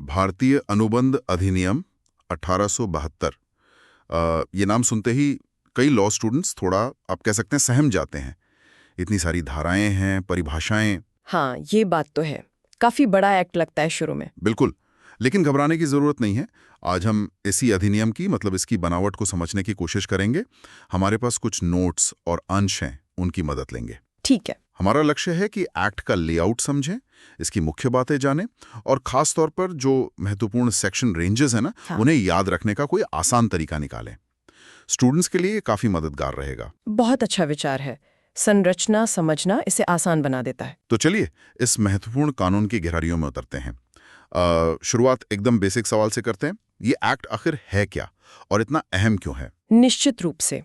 भारतीय अनुबंध अधिनियम 1872। ये नाम सुनते ही कई लॉ स्टूडेंट्स थोड़ा आप कह सकते हैं सहम जाते हैं। इतनी सारी धाराएं हैं, परिभाषाएं। हाँ, ये बात तो है। काफी बड़ा एक्ट लगता है शुरू में। बिल्कुल, लेकिन घबराने की जरूरत नहीं है। आज हम इसी अधिनियम की मतलब इसकी बनावट को समझने की कोशिश करेंगे। हमारे पास कुछ नोट्स और अंश हैं, उनकी मदद लेंगे। ठीक है। हमारा लक्ष्य है कि एक्ट का लेआउट समझें, इसकी मुख्य बातें जानें और खास तौर पर जो महत्वपूर्ण सेक्शन रेंजेस है ना, हाँ। उन्हें याद रखने का कोई आसान तरीका निकालें। स्टूडेंट्स के लिए ये काफी मददगार रहेगा। बहुत अच्छा विचार है। संरचना समझना इसे आसान बना देता है। तो चलिए इस महत्वपूर्ण कानून की गहराइयों में उतरते हैं। शुरुआत एकदम बेसिक सवाल से करते हैं। ये एक्ट आखिर है क्या और इतना अहम क्यों है? निश्चित रूप से।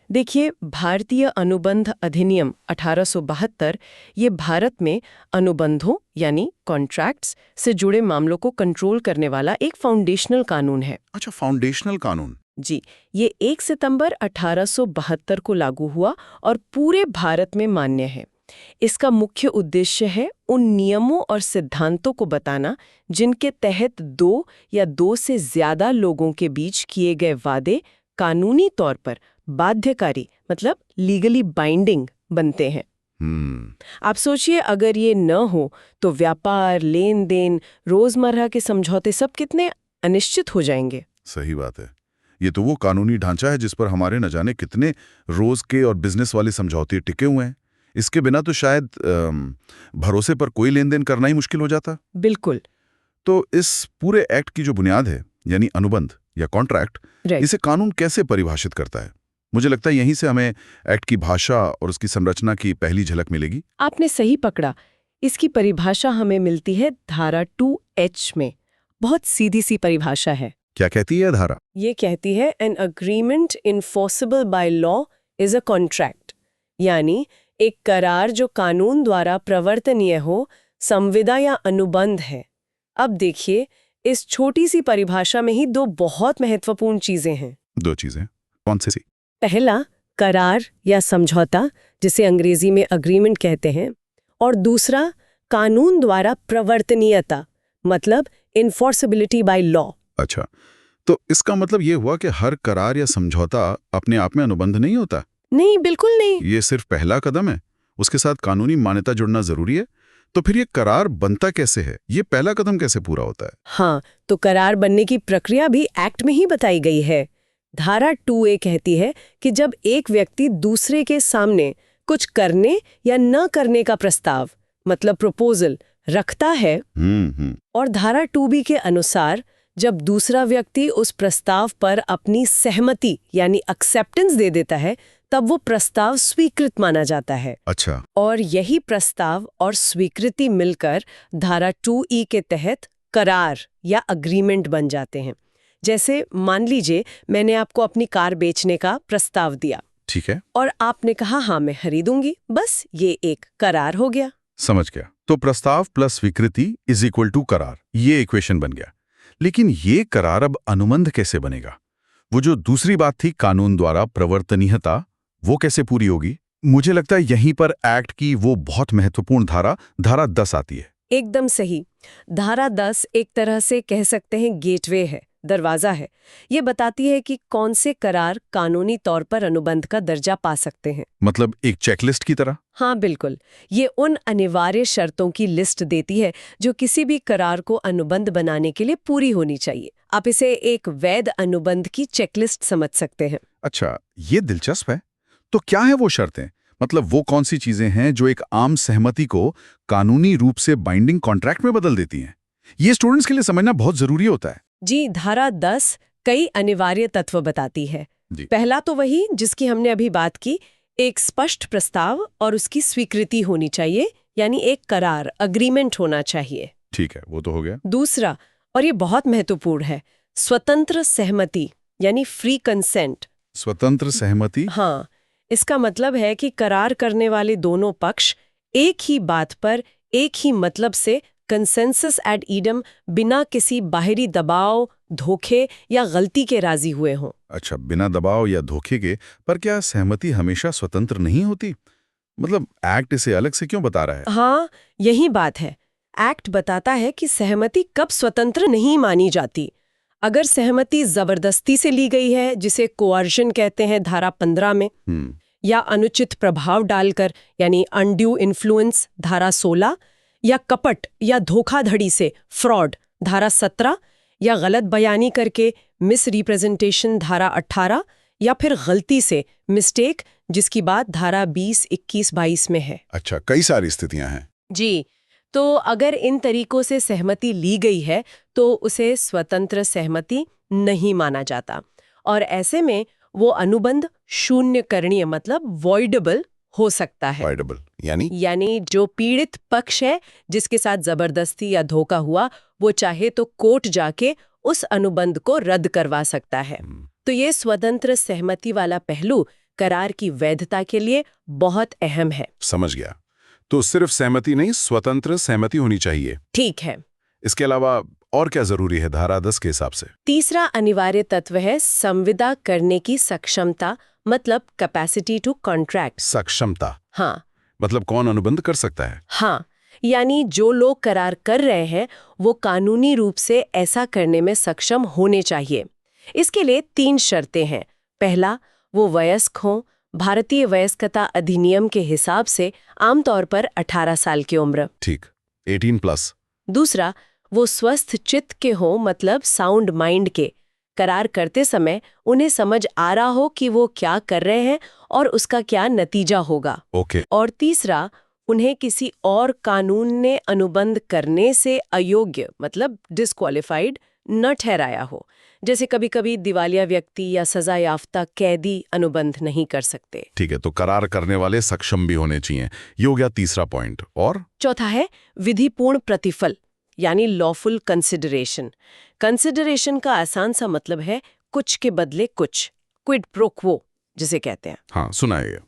देखिए, भारतीय अनुबंध अधिनियम 1872 ये भारत में अनुबंधों यानी कॉन्ट्रैक्ट्स से जुड़े मामलों को कंट्रोल करने वाला एक फाउंडेशनल कानून है। अच्छा, फाउंडेशनल कानून। जी, ये 1 सितंबर 1872 को लागू हुआ और पूरे भारत में मान्य है। इसका मुख्य उद्देश्य है उन नियमों और सिद्धांतों को बताना जिनके तहत दो या दो से ज्यादा लोगों के बीच किए गए वादे कानूनी तौर पर बाध्यकारी मतलब लीगली बाइंडिंग बनते हैं। आप सोचिए, अगर ये न हो तो व्यापार, लेन देन, रोजमर्रा के समझौते सब कितने अनिश्चित हो जाएंगे। सही बात है। ये तो वो कानूनी ढांचा है जिस पर हमारे न जाने कितने रोज के और बिजनेस वाले समझौते टिके हुए हैं। इसके बिना तो शायद भरोसे पर कोई लेन देन करना ही मुश्किल हो जाता। बिल्कुल। तो इस पूरे एक्ट की जो बुनियाद है यानी अनुबंध या कॉन्ट्रैक्ट, इसे कानून कैसे परिभाषित करता है? मुझे लगता है यहीं से हमें एक्ट की भाषा और उसकी संरचना की पहली झलक मिलेगी। आपने सही पकड़ा। इसकी परिभाषा हमें मिलती है धारा 2H में। बहुत सीधी सी परिभाषा है। क्या कहती है धारा? ये कहती है an agreement enforceable by law is a contract, यानी एक करार जो कानून द्वारा प्रवर्तनीय हो, संविदा या अनुबंध है। अब देखिए, इस छोटी सी परिभाषा में ही दो बहुत महत्वपूर्ण चीजें हैं। दो चीजें कौन सी? पहला, करार या समझौता, जिसे अंग्रेजी में अग्रीमेंट कहते हैं, और दूसरा, कानून द्वारा प्रवर्तनीयता, मतलब इन्फोर्सेबिलिटी बाय लॉ। अच्छा, तो इसका मतलब ये हुआ कि हर करार या समझौता अपने आप में अनुबंध नहीं होता? नहीं, बिल्कुल नहीं। ये सिर्फ पहला कदम है, उसके साथ कानूनी मान्यता जुड़ना जरूरी है। तो फिर ये करार बनता कैसे है? ये पहला कदम कैसे पूरा होता है? हाँ, तो करार बनने की प्रक्रिया भी एक्ट में ही बताई गई है। धारा 2A कहती है कि जब एक व्यक्ति दूसरे के सामने कुछ करने या न करने का प्रस्ताव मतलब प्रपोजल रखता है, और धारा 2B के अनुसार जब दूसरा व्यक्ति उस प्रस्ताव पर अपनी सहमति यानी एक्सेप्टेंस दे देता है, तब वो प्रस्ताव स्वीकृत माना जाता है। अच्छा। और यही प्रस्ताव और स्वीकृति मिलकर धारा 2E के तहत करार या अग्रीमेंट बन जाते हैं। जैसे मान लीजिए मैंने आपको अपनी कार बेचने का प्रस्ताव दिया। ठीक है। और आपने कहा हाँ मैं खरीदूंगी, बस ये एक करार हो गया। समझ गया। तो प्रस्ताव प्लस स्वीकृति इज इक्वल टू करार, ये इक्वेशन बन गया। लेकिन ये करार अब अनुबंध कैसे बनेगा? वो जो दूसरी बात थी कानून द्वारा प्रवर्तनीयता, वो कैसे पूरी होगी? मुझे लगता है यहीं पर एक्ट की वो बहुत महत्वपूर्ण धारा 10 आती है। एकदम सही। धारा 10 एक तरह से कह सकते हैं गेटवे है, दरवाजा है। ये बताती है कि कौन से करार कानूनी तौर पर अनुबंध का दर्जा पा सकते हैं। मतलब एक चेकलिस्ट की तरह? हाँ बिल्कुल। ये उन अनिवार्य शर्तों की लिस्ट देती है जो किसी भी करार को अनुबंध बनाने के लिए पूरी होनी चाहिए। आप इसे एक वैध अनुबंध की चेकलिस्ट समझ सकते हैं। अच्छा, ये दिलचस्प है। तो क्या है वो शर्तें? मतलब वो कौन सी चीजें हैं जो एक आम सहमति को कानूनी रूप से बाइंडिंग कॉन्ट्रैक्ट में बदल देती हैं? ये स्टूडेंट्स के लिए समझना बहुत जरूरी होता है। जी, धारा 10 कई अनिवार्य तत्व बताती है। पहला तो वही जिसकी हमने अभी बात की, एक स्पष्ट प्रस्ताव और उसकी स्वीकृति होनी चाहिए, यानी एक करार अग्रीमेंट होना चाहिए। ठीक है, वो तो हो गया। दूसरा, और ये बहुत महत्वपूर्ण है, स्वतंत्र सहमति यानी फ्री कंसेंट। स्वतंत्र सहमति? हाँ, इसका मतलब है कि करार करने वाले दोनों पक्ष एक ही बात पर एक ही मतलब से कंसेंसस एड इडम बिना किसी बाहरी दबाव, धोखे या गलती के राजी हुए हों। अच्छा, बिना दबाव या धोखे के। पर क्या सहमति हमेशा स्वतंत्र नहीं होती? मतलब एक्ट इसे अलग से क्यों बता रहा है? हाँ, यही बात है। एक्ट बताता है कि सहमति कब स्वतंत्र नहीं मानी जाती। अगर सहमति जबरदस्ती से ली गई है, जिसे कोअर्जन कहते हैं धारा 15 में, या अनुचित प्रभाव डालकर यानी अनड्यू इन्फ्लुएंस धारा 16, या कपट या धोखाधड़ी से फ्रॉड धारा 17, या गलत बयानी करके मिस रिप्रेजेंटेशन धारा 18, या फिर गलती से मिस्टेक, जिसकी बात धारा 20, 21, 22 में है। अच्छा, कई सारी स्थितियां हैं। जी, तो अगर इन तरीकों से सहमति ली गई है तो उसे स्वतंत्र सहमति नहीं माना जाता, और ऐसे में वो अनुबंध शून्यकरणीय मतलब वॉइडेबल हो सकता है। वॉइडेबल यानी जो पीड़ित पक्ष है जिसके साथ जबरदस्ती या धोखा हुआ, वो चाहे तो कोर्ट जाके उस अनुबंध को रद्द करवा सकता है। तो ये स्वतंत्र सहमति वाला पहलू करार की वैधता के लिए बहुत अहम है। समझ गया। तो सिर्फ सहमति नहीं, स्वतंत्र सहमति होनी चाहिए। ठीक है। इसके अलावा और क्या जरूरी है धारा 10 के हिसाब से? तीसरा अनिवार्य तत्व है संविदा करने की सक्षमता, मतलब कैपेसिटी टू कॉन्ट्रैक्ट। सक्षमता? हाँ। मतलब कौन अनुबंध कर सकता है? हाँ, यानी जो लोग करार कर रहे हैं वो कानूनी रूप से ऐसा करने में सक्षम होने चाहिए। इसके लिए 3 शर्तें हैं। पहला, वो वयस्क हों, भारतीय वयस्कता अधिनियम के हिसाब से आमतौर पर 18 साल की उम्र। ठीक, 18+। दूसरा, वो स्वस्थ चित्त के हों, मतलब साउंड माइंड के। करार करते समय उन्हें समझ आ रहा हो कि वो क्या कर रहे हैं और उसका क्या नतीजा होगा। ओके। और तीसरा, उन्हें किसी और कानून ने अनुबंध करने से अयोग्य मतलब डिस्क्वालिफाइड न ठहराया हो। जैसे कभी कभी दिवालिया व्यक्ति या सजा याफ्ता कैदी अनुबंध नहीं कर सकते। ठीक है, तो करार करने वाले सक्षम भी होने चाहिए। ये हो गया तीसरा पॉइंट। और चौथा है विधिपूर्ण प्रतिफल, यानी लॉफुल कंसिडरेशन। कंसिडरेशन का आसान सा मतलब है कुछ के बदले कुछ, क्विड प्रो क्वो जिसे कहते हैं। हाँ, सुना है ये।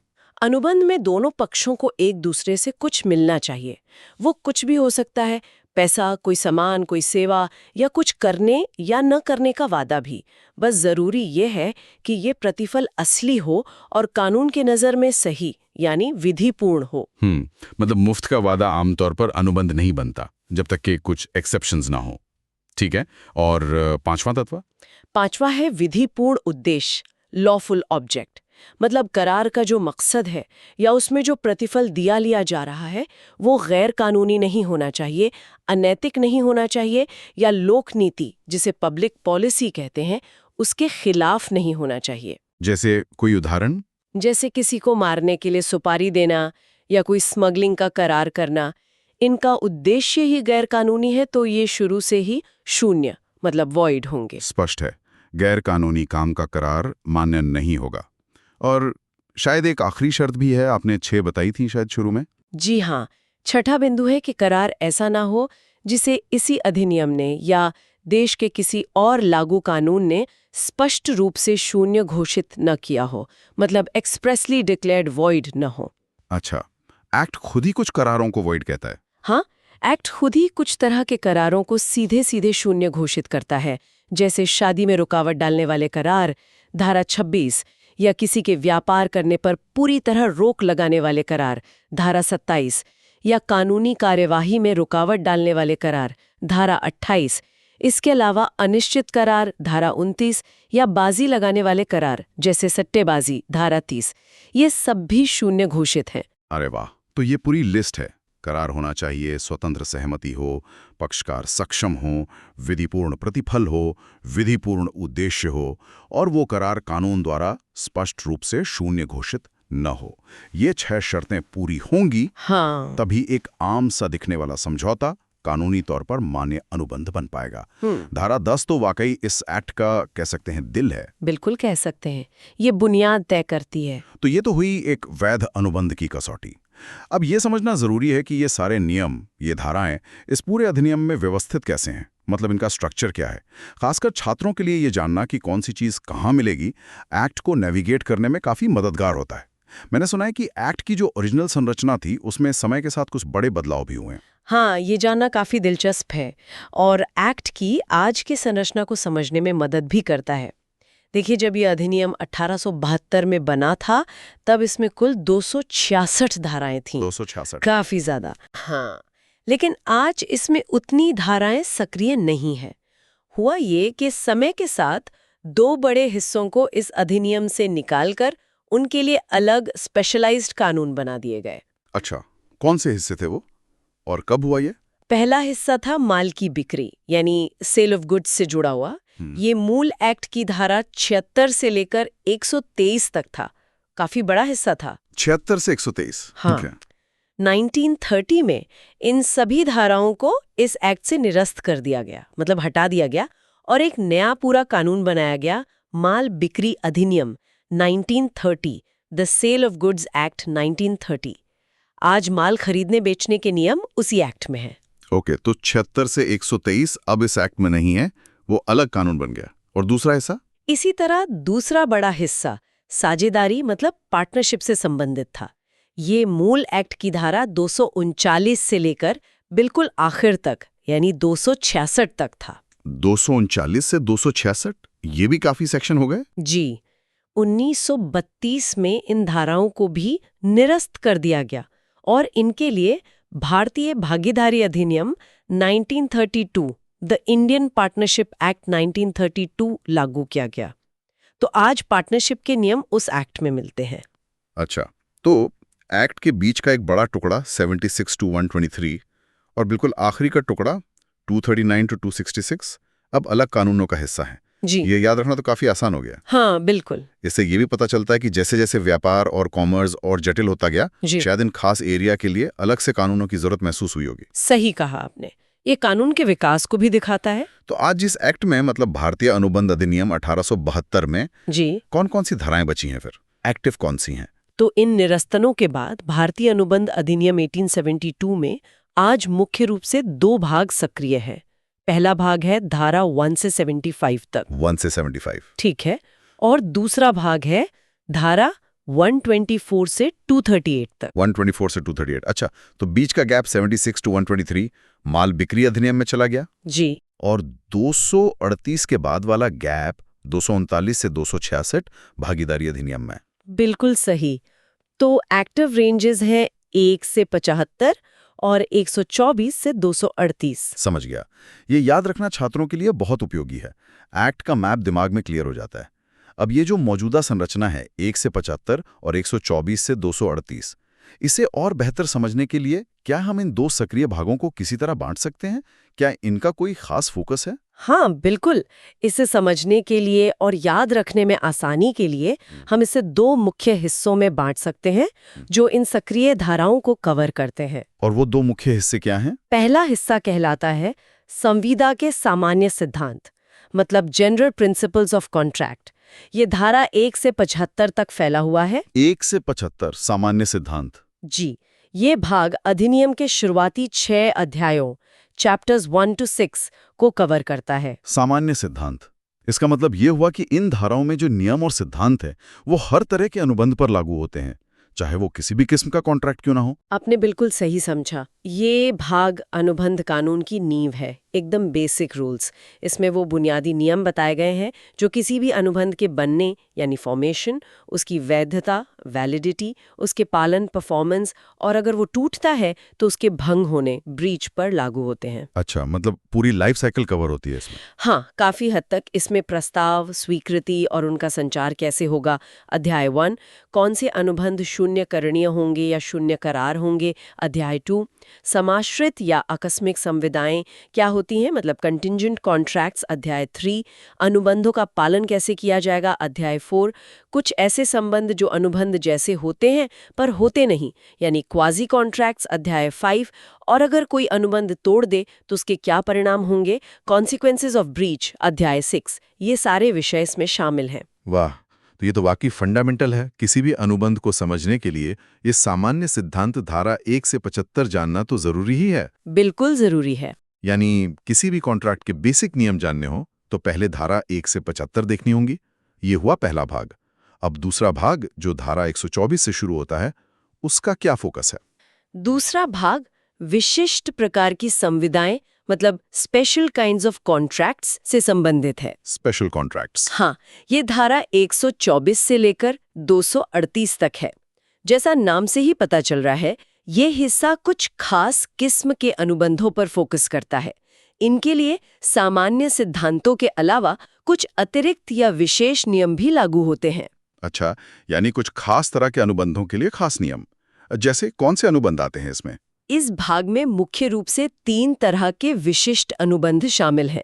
अनुबंध में दोनों पक्षों को एक दूसरे से कुछ मिलना चाहिए। वो कुछ भी हो सकता है, पैसा, कोई सामान, कोई सेवा, या कुछ करने या न करने का वादा भी। बस जरूरी ये है कि ये प्रतिफल असली हो और कानून के नजर में सही यानी विधिपूर्ण हो। मतलब मुफ्त का वादा आमतौर पर अनुबंध नहीं बनता जब तक कि कुछ एक्सेप्शंस ना हो। ठीक है। और पांचवा है विधिपूर्ण उद्देश्य, लॉफुल ऑब्जेक्ट। मतलब करार का जो मकसद है या उसमें जो प्रतिफल दिया लिया जा रहा है वो गैर कानूनी नहीं होना चाहिए, अनैतिक नहीं होना चाहिए, या लोक नीति जिसे पब्लिक पॉलिसी कहते हैं उसके खिलाफ नहीं होना चाहिए। जैसे कोई उदाहरण? जैसे किसी को मारने के लिए सुपारी देना या कोई स्मगलिंग का करार करना। इनका उद्देश्य ही गैर कानूनी है तो ये शुरू से ही शून्य मतलब वॉइड होंगे। स्पष्ट है, गैर कानूनी काम का करार मान्य नहीं होगा। और शायद एक आखिरी शर्त भी है, आपने 6 बताई थी शायद शुरू में। जी हाँ, छठा बिंदु है कि करार ऐसा ना हो जिसे इसी अधिनियम ने या देश के किसी और लागू कानून ने स्पष्ट रूप से शून्य घोषित न किया हो, मतलब एक्सप्रेसली डिक्लेयर्ड वॉइड न हो। अच्छा, एक्ट खुद ही कुछ करारों को वॉइड कहता है? हाँ, एक्ट खुद ही कुछ तरह के करारों को सीधे सीधे शून्य घोषित करता है, जैसे शादी में रुकावट डालने वाले करार धारा 26, या किसी के व्यापार करने पर पूरी तरह रोक लगाने वाले करार धारा 27, या कानूनी कार्यवाही में रुकावट डालने वाले करार धारा 28। इसके अलावा अनिश्चित करार धारा 29 या बाजी लगाने वाले करार जैसे सट्टेबाजी धारा 30, ये सब भी शून्य घोषित हैं। अरे वाह, तो ये पूरी लिस्ट है। करार होना चाहिए, स्वतंत्र सहमति हो, पक्षकार सक्षम हो, विधिपूर्ण प्रतिफल हो, विधिपूर्ण उद्देश्य हो, और वो करार कानून द्वारा स्पष्ट रूप से शून्य घोषित न हो। ये 6 शर्तें पूरी होंगी, हाँ, तभी एक आम सा दिखने वाला समझौता कानूनी तौर पर मान्य अनुबंध बन पाएगा। धारा 10 तो वाकई इस एक्ट का कह सकते हैं दिल है। बिल्कुल कह सकते हैं, ये बुनियाद तय करती है। तो ये तो हुई एक वैध अनुबंध की कसौटी। अब ये समझना जरूरी है कि ये सारे नियम, ये धाराएं इस पूरे अधिनियम में व्यवस्थित कैसे हैं, मतलब इनका स्ट्रक्चर क्या है। खासकर छात्रों के लिए ये जानना कि कौन सी चीज कहाँ मिलेगी एक्ट को नेविगेट करने में काफी मददगार होता है। मैंने सुना है कि एक्ट की जो ओरिजिनल संरचना थी उसमें समय के साथ कुछ बड़े बदलाव भी हुए हैं। हाँ, ये जानना काफी दिलचस्प है और एक्ट की आज की संरचना को समझने में मदद भी करता है। देखिए, जब ये अधिनियम 1872 में बना था तब इसमें कुल 266 धाराएं थीं। 266? काफी ज्यादा। हाँ, लेकिन आज इसमें उतनी धाराएं सक्रिय नहीं है। हुआ ये कि समय के साथ दो बड़े हिस्सों को इस अधिनियम से निकालकर उनके लिए अलग स्पेशलाइज्ड कानून बना दिए गए। अच्छा, कौन से हिस्से थे वो और कब हुआ ये? पहला हिस्सा था माल की बिक्री यानी सेल ऑफ गुड्स से जुड़ा हुआ। ये मूल एक्ट की धारा 76 से लेकर 123 तक था। काफी बड़ा हिस्सा था। 76 से 123। हाँ। ठीक है। 1930 में इन सभी धाराओं को इस एक्ट से निरस्त कर दिया गया, मतलब हटा दिया गया, और एक नया पूरा कानून बनाया गया, माल बिक्री अधिनियम 1930, the sale of goods act 1930। आज माल खरीदने बेचने के नियम उसी एक्ट में हैं। ओके, तो 76 से 123 अब इस एक्ट में नहीं है, वो अलग कानून बन गया। और दूसरा हिस्सा? इसी तरह दूसरा बड़ा हिस्सा साझेदारी मतलब पार्टनरशिप से संबंधित था। ये मूल एक्ट की धारा 239 से लेकर बिल्कुल आखिर तक यानी 266 तक था। 239 से 266, ये भी काफी सेक्शन हो गए। जी, 1932 में इन धाराओं को भी निरस्त कर दिया गया और इनके लिए भारतीय भागीदारी अधिनियम 1932, द इंडियन पार्टनरशिप एक्ट 1932 लागू किया गया। तो आज पार्टनरशिप के नियम उस एक्ट में मिलते हैं। अच्छा, तो एक्ट के बीच का एक बड़ा टुकड़ा 76 to 123 और बिल्कुल आखिरी का टुकड़ा 239 to 266 अब अलग कानूनों का हिस्सा है। जी, ये याद रखना तो काफी आसान हो गया। हाँ बिल्कुल। इससे ये भी पता चलता है कि जैसे जैसे व्यापार और कॉमर्स और जटिल होता गया, जी, शायद इन खास एरिया के लिए अलग से कानूनों की जरूरत महसूस हुई होगी। सही कहा आपने। ये कानून के विकास को भी दिखाता है। तो आज जिस एक्ट में मतलब भारतीय अनुबंध अधिनियम 1872 में जी, कौन कौन सी धाराएं बची हैं, फिर एक्टिव कौन सी हैं? तो इन निरस्तनों के बाद भारतीय अनुबंध अधिनियम 1872 में आज मुख्य रूप से दो भाग सक्रिय हैं। पहला भाग है धारा 1 से 75 तक। 1 से 75। ठीक है। और दूसरा भाग है धारा 124 से 238 तक। 124 से 238। अच्छा, तो बीच का गैप 76 to 123 माल बिक्री अधिनियम में चला गया। जी, और 238 के बाद वाला गैप 239 से 266 भागीदारी अधिनियम में। बिल्कुल सही। तो एक्टिव रेंजेस हैं 1 से 75 और 124 से 238। समझ गया। ये याद रखना छात्रों के लिए बहुत उपयोगी है। एक्ट का मैप दिमाग में क्लियर हो जाता है। अब ये जो मौजूदा संरचना है 1 से 75 और 124 से 238, इसे और बेहतर समझने के लिए क्या हम इन दो सक्रिय भागों को किसी तरह बांट सकते हैं? क्या इनका कोई खास फोकस है? हाँ बिल्कुल। इसे समझने के लिए और याद रखने में आसानी के लिए हम इसे दो मुख्य हिस्सों में बांट सकते हैं जो इन सक्रिय धाराओं को कवर करते हैं। और वो दो मुख्य हिस्से क्या हैं? पहला हिस्सा कहलाता है संविदा के सामान्य सिद्धांत, मतलब जनरल प्रिंसिपल्स ऑफ कॉन्ट्रैक्ट। ये धारा 1 से 75 तक फैला हुआ है। 1 से 75 सामान्य सिद्धांत। जी, ये भाग अधिनियम के शुरुआती 6 अध्यायों चैप्टर्स 1 to 6 को कवर करता है। सामान्य सिद्धांत, इसका मतलब ये हुआ कि इन धाराओं में जो नियम और सिद्धांत है वो हर तरह के अनुबंध पर लागू होते हैं, चाहे वो किसी भी किस्म का कॉन्ट्रैक्ट क्यों ना हो। आपने बिल्कुल सही समझा। ये भाग अनुबंध कानून की नींव है, एकदम बेसिक रूल्स। इसमें वो बुनियादी नियम बताए गए हैं जो किसी भी अनुबंध के बनने यानी फॉर्मेशन, उसकी वैधता, वैलिडिटी, उसके पालन, परफॉर्मेंस, और अगर वो टूटता है तो उसके भंग होने, ब्रीच पर लागू होते हैं। अच्छा, मतलब पूरी लाइफ साइकिल कवर होती है इसमें। हाँ, काफी हद तक। इसमें प्रस्ताव, स्वीकृति और उनका संचार कैसे होगा, अध्याय 1, कौन से अनुबंध शून्य करणीय होंगे या शून्य करार होंगे, अध्याय 2, समाश्रित या आकस्मिक संविदाएं क्या होती हैं, मतलब कंटिंजेंट कॉन्ट्रैक्ट्स, अध्याय 3, अनुबंधों का पालन कैसे किया जाएगा, अध्याय 4, कुछ ऐसे संबंध जो अनुबंध जैसे होते हैं पर होते नहीं यानी क्वाजी कॉन्ट्रैक्ट्स, अध्याय 5, और अगर कोई अनुबंध तोड़ दे तो उसके क्या परिणाम होंगे, कॉन्सिक्वेंसेज ऑफ ब्रीच, अध्याय 6। ये सारे विषय इसमें शामिल हैं। वाह, तो ये तो वाकई फंडामेंटल है। किसी भी अनुबंध को समझने के लिए ये सामान्य सिद्धांत धारा 1 से 75 जानना तो जरूरी ही है। बिल्कुल जरूरी है। यानी किसी भी कॉन्ट्रैक्ट के बेसिक नियम जानने हो तो पहले धारा 1 से 75 देखनी होंगी। ये हुआ पहला भाग। अब दूसरा भाग जो धारा 124 से शुरू होता है, उसका क्या फोकस है? दूसरा भाग विशिष्ट प्रकार की संविदाएं, मतलब स्पेशल काइंड्स ऑफ कॉन्ट्रैक्ट्स से संबंधित है। Special contracts. हाँ, ये धारा 124 से लेकर 238 तक है। जैसा नाम से ही पता चल रहा है, ये हिस्सा कुछ खास किस्म के अनुबंधों पर फोकस करता है। इनके लिए सामान्य सिद्धांतों के अलावा कुछ अतिरिक्त या विशेष नियम भी लागू होते हैं। अच्छा, यानी कुछ खास तरह के अनुबंधों के लिए खास नियम। जैसे कौन से अनुबंध आते हैं इसमें? इस भाग में मुख्य रूप से 3 तरह के विशिष्ट अनुबंध शामिल हैं।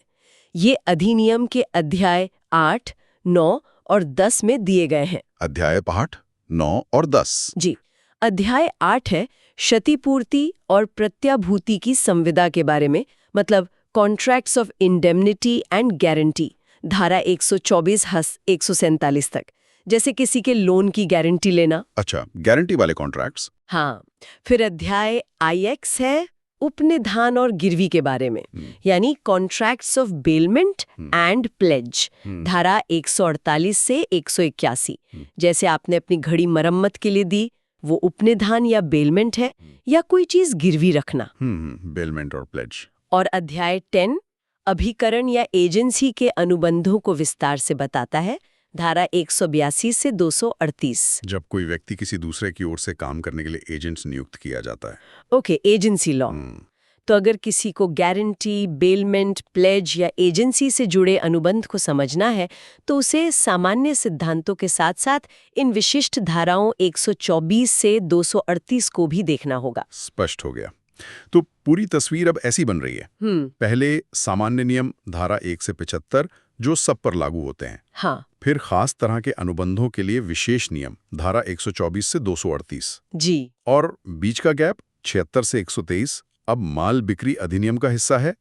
ये अधिनियम के अध्याय 8, 9 और 10 में दिए गए हैं। अध्याय 8, 9 और 10। जी, अध्याय 8 है क्षतिपूर्ति और प्रत्याभूति की संविदा के बारे में, मतलब contracts of indemnity and guarantee, धारा 124 + 147 तक। जैसे किसी के लोन की गारंटी लेना। अच्छा, गारंटी वाले कॉन्ट्रैक्ट्स। हाँ, फिर अध्याय IX है उपनिधान और गिरवी के बारे में, यानी contracts of bailment and pledge, धारा 148 से 181। जैसे आपने अपनी घड़ी मरम्मत के लिए दी, वो उपनिधान या बेलमेंट है, या कोई चीज गिरवी रखना। बेलमेंट और प्लेज। और अध्याय 10 अभिकरण या एजेंसी के अनुबंधों को विस्तार से बताता है, धारा 182 से 238। जब कोई व्यक्ति किसी दूसरे की ओर से काम करने के लिए एजेंट्स नियुक्त किया जाता है। Okay, agency law. तो अगर किसी को गारंटी, बेलमेंट, प्लेज या एजेंसी से जुड़े अनुबंध को समझना है, तो उसे सामान्य सिद्धांतों के साथ साथ इन विशिष्ट धाराओं 124 से 238 को भी देखना होगा। स्पष्ट हो गया। तो पूरी तस्वीर अब ऐसी बन रही है। पहले सामान्य नियम धारा 1 से 75 जो सब पर लागू होते हैं। हाँ। फिर खास तरह के अनुबंधों के लिए विशेष नियम धारा 124 से 238। जी। और बीच का गैप 76 से 123 अब माल बिक्री अधिनियम का हिस्सा है।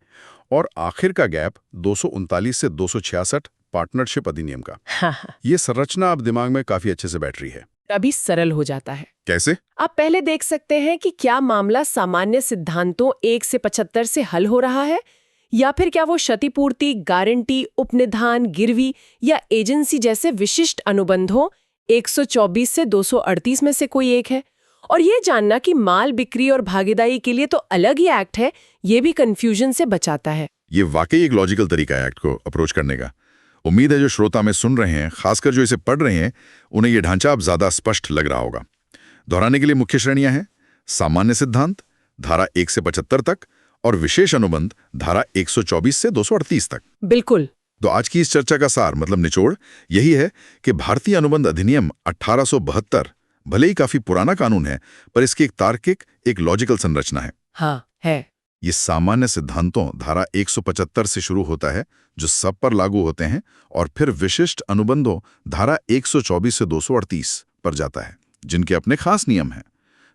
और आखिर का गैप 239 से 266 पार्टनरशिप अधिनियम का। हाँ। ये संरचना अब दिमाग में काफी अच्छे से बैठ रही है। अभी सरल हो जाता है। कैसे? आप पहले देख सकते हैं कि क्या मामला सामान्य सिद्धांतों 1 से 75 से हल हो रहा है, या फिर क्या वो क्षतिपूर्ति, गारंटी, उपनिधान, गिरवी या एजेंसी जैसे विशिष्ट अनुबंधों 124 से 238 में से कोई एक है। और ये जानना कि माल बिक्री और भागीदारी के लिए तो अलग ही एक्ट है, ये भी कंफ्यूजन से बचाता है। ये वाकई एक लॉजिकल तरीका है एक्ट को अप्रोच करने का। उम्मीद है जो श्रोता में सुन रहे हैं, खासकर जो इसे पढ़ रहे हैं, उन्हें ये ढांचा अब ज्यादा स्पष्ट लग रहा होगा। दोहराने के लिए मुख्य श्रेणियां हैं सामान्य सिद्धांत धारा 1 से 75 तक और विशेष अनुबंध धारा 124 से 238 तक। बिल्कुल। तो आज की इस चर्चा का सार, मतलब निचोड़, यही है कि भारतीय अनुबंध अधिनियम 1872 भले ही काफी पुराना कानून है, पर इसकी एक तार्किक, एक लॉजिकल संरचना है। हाँ, है। ये सामान्य सिद्धांतों धारा 175 से शुरू होता है, जो सब पर लागू होते हैं, और फिर विशिष्ट अनुबंधों धारा 124 से 238 पर जाता है, जिनके अपने खास नियम हैं।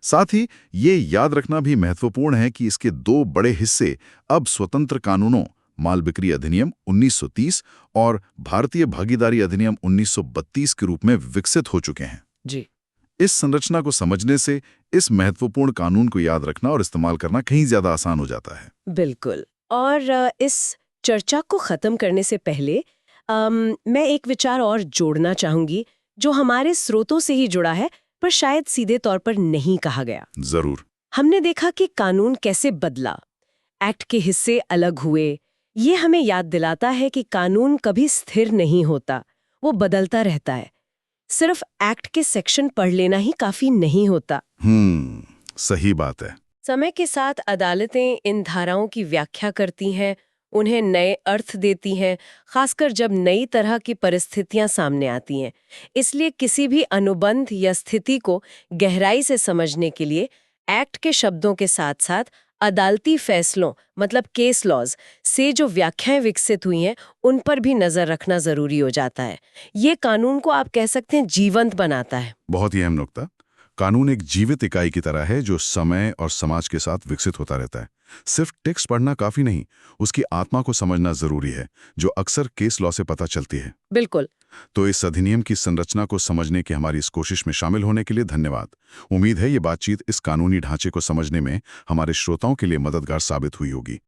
साथ ही ये याद रखना भी महत्वपूर्ण है कि इसके 2 बड़े हिस्से अब स्वतंत्र कानूनों माल बिक्री अधिनियम 1930 और भारतीय भागीदारी अधिनियम 1932 के रूप में विकसित हो चुके हैं। जी। इस संरचना को समझने से इस महत्वपूर्ण कानून को याद रखना और इस्तेमाल करना कहीं ज्यादा आसान हो जाता है। बिल्कुल। और इस चर्चा को खत्म करने से पहले मैं एक विचार और जोड़ना चाहूंगी, जो हमारे स्रोतों से ही जुड़ा है, पर शायद सीधे तौर पर नहीं कहा गया। जरूर। हमने देखा कि कानून कैसे बदला, एक्ट के हिस्से अलग हुए। ये हमें याद दिलाता है कि कानून कभी स्थिर नहीं होता, वो बदलता रहता है। सिर्फ एक्ट के सेक्शन पढ़ लेना ही काफी नहीं होता। सही बात है। समय के साथ अदालतें इन धाराओं की व्याख्या करती हैं, उन्हें नए अर्थ देती हैं, खासकर जब नई तरह की परिस्थितियां सामने आती हैं। इसलिए किसी भी अनुबंध या स्थिति को गहराई से समझने के लिए एक्ट के शब्दों के साथ साथ अदालती फैसलों, मतलब केस लॉज से जो व्याख्याएं विकसित हुई हैं, उन पर भी नजर रखना जरूरी हो जाता है। ये कानून को आप कह सकते हैं जीवंत बनाता है। बहुत ही अहम नुक्ता। कानून एक जीवित इकाई की तरह है जो समय और समाज के साथ विकसित होता रहता है। सिर्फ टेक्स्ट पढ़ना काफी नहीं, उसकी आत्मा को समझना जरूरी है, जो अक्सर केस लॉ से पता चलती है। बिल्कुल। तो इस अधिनियम की संरचना को समझने की हमारी इस कोशिश में शामिल होने के लिए धन्यवाद। उम्मीद है ये बातचीत इस कानूनी ढांचे को समझने में हमारे श्रोताओं के लिए मददगार साबित हुई होगी।